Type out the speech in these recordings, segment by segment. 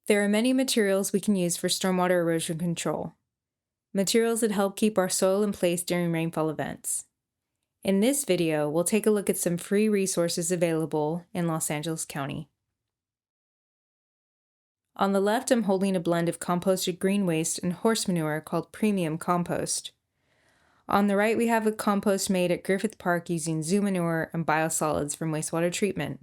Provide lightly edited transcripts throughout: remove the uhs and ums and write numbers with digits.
There are many materials we can use for stormwater erosion control, materials that help keep our soil in place during rainfall events. In this video, we'll take a look at some free resources available in Los Angeles County. On the left, I'm holding a blend of composted green waste and horse manure called Premium Compost. On the right, we have a compost made at Griffith Park using zoo manure and biosolids from wastewater treatment.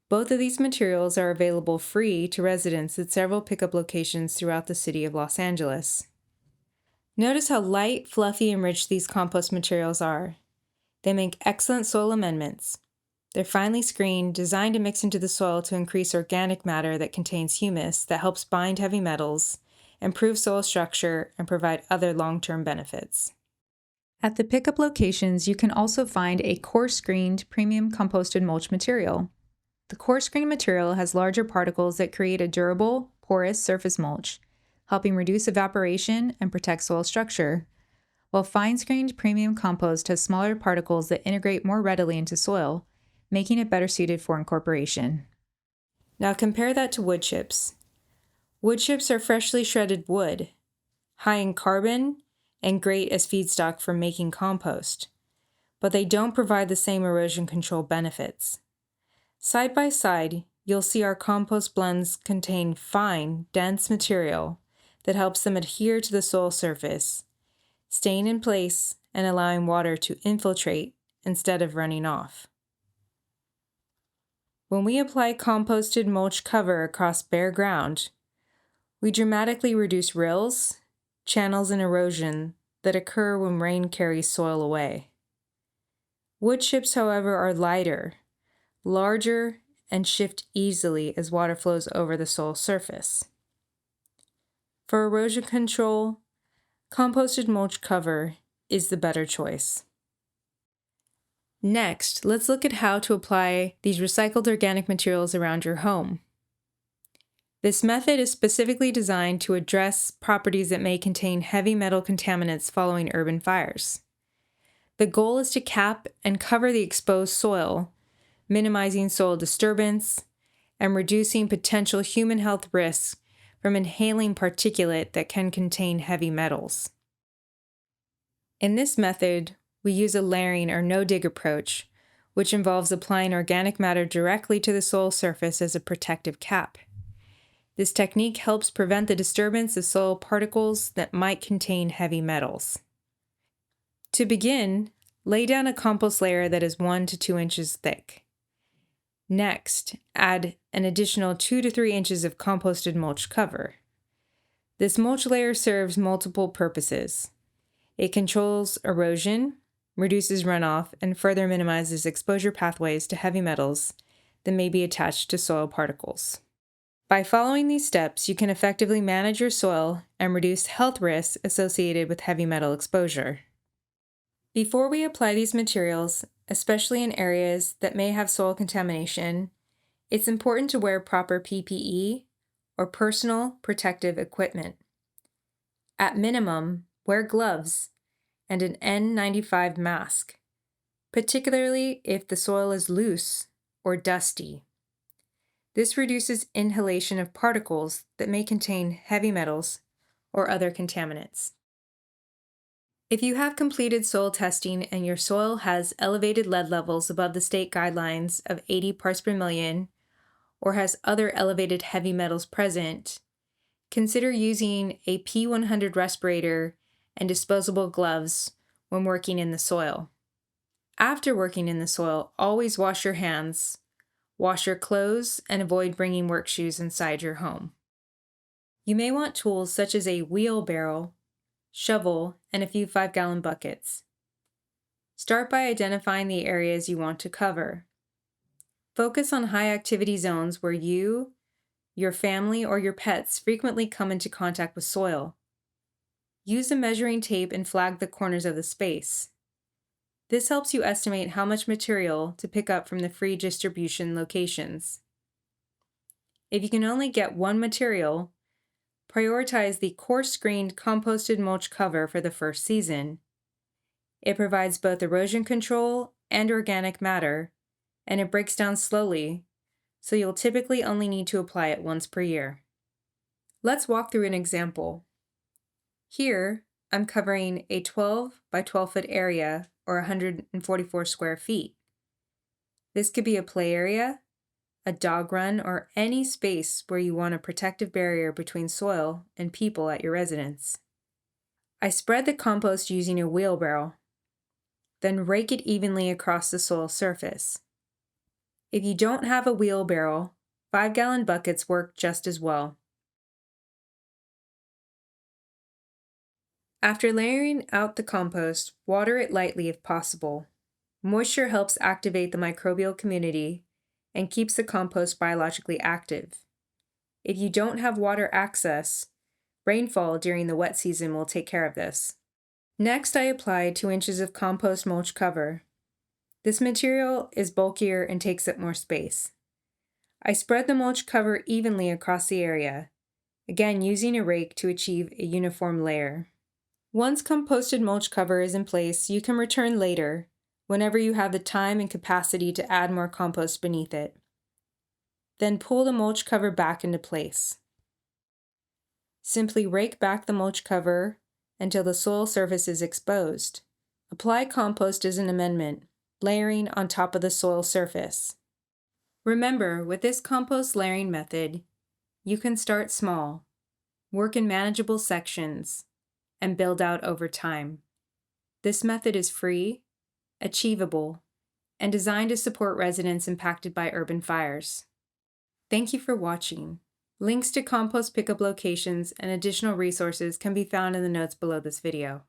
Both of these materials are available free to residents at several pickup locations throughout the city of Los Angeles. Notice how light, fluffy, and rich these compost materials are. They make excellent soil amendments. They're finely screened, designed to mix into the soil to increase organic matter that contains humus that helps bind heavy metals, improve soil structure, and provide other long-term benefits. At the pickup locations, you can also find a coarse-grained premium composted mulch material. The coarse-grained material has larger particles that create a durable, porous surface mulch, helping reduce evaporation and protect soil structure, while fine-grained premium compost has smaller particles that integrate more readily into soil, making it better suited for incorporation. Now compare that to wood chips. Wood chips are freshly shredded wood, high in carbon, and great as feedstock for making compost, but they don't provide the same erosion control benefits. Side by side, you'll see our compost blends contain fine, dense material that helps them adhere to the soil surface, staying in place and allowing water to infiltrate instead of running off. When we apply composted mulch cover across bare ground, we dramatically reduce rills, channels, and erosion that occur when rain carries soil away. Wood chips, however, are lighter, larger, and shift easily as water flows over the soil surface. For erosion control, composted mulch cover is the better choice. Next, let's look at how to apply these recycled organic materials around your home. This method is specifically designed to address properties that may contain heavy metal contaminants following urban fires. The goal is to cap and cover the exposed soil, minimizing soil disturbance and reducing potential human health risks from inhaling particulate that can contain heavy metals. In this method, we use a layering or no-dig approach, which involves applying organic matter directly to the soil surface as a protective cap. This technique helps prevent the disturbance of soil particles that might contain heavy metals. To begin, lay down a compost layer that is 1 to 2 inches thick. Next, add an additional 2 to 3 inches of composted mulch cover. This mulch layer serves multiple purposes. It controls erosion, reduces runoff, and further minimizes exposure pathways to heavy metals that may be attached to soil particles. By following these steps, you can effectively manage your soil and reduce health risks associated with heavy metal exposure. Before we apply these materials, especially in areas that may have soil contamination, it's important to wear proper PPE or personal protective equipment. At minimum, wear gloves and an N95 mask, particularly if the soil is loose or dusty. This reduces inhalation of particles that may contain heavy metals or other contaminants. If you have completed soil testing and your soil has elevated lead levels above the state guidelines of 80 parts per million or has other elevated heavy metals present, consider using a P100 respirator and disposable gloves when working in the soil. After working in the soil, always wash your hands, wash your clothes, and avoid bringing work shoes inside your home. You may want tools such as a wheelbarrow, shovel, and a few 5-gallon buckets. Start by identifying the areas you want to cover. Focus on high activity zones where you, your family, or your pets frequently come into contact with soil. Use a measuring tape and flag the corners of the space. This helps you estimate how much material to pick up from the free distribution locations. If you can only get one material, prioritize the coarse-grained composted mulch cover for the first season. It provides both erosion control and organic matter, and it breaks down slowly, so you'll typically only need to apply it once per year. Let's walk through an example. Here, I'm covering a 12 by 12 foot area, or 144 square feet. This could be a play area, a dog run, or any space where you want a protective barrier between soil and people at your residence. I spread the compost using a wheelbarrow, then rake it evenly across the soil surface. If you don't have a wheelbarrow, 5-gallon buckets work just as well. After layering out the compost, water it lightly if possible. Moisture helps activate the microbial community and keeps the compost biologically active. If you don't have water access, rainfall during the wet season will take care of this. Next, I applied 2 inches of compost mulch cover. This material is bulkier and takes up more space. I spread the mulch cover evenly across the area, again using a rake to achieve a uniform layer. Once composted mulch cover is in place, you can return later, whenever you have the time and capacity to add more compost beneath it. Then pull the mulch cover back into place. Simply rake back the mulch cover until the soil surface is exposed. Apply compost as an amendment, layering on top of the soil surface. Remember, with this compost layering method, you can start small, work in manageable sections, and build out over time. This method is free, achievable, and designed to support residents impacted by urban fires. Thank you for watching. Links to compost pickup locations and additional resources can be found in the notes below this video.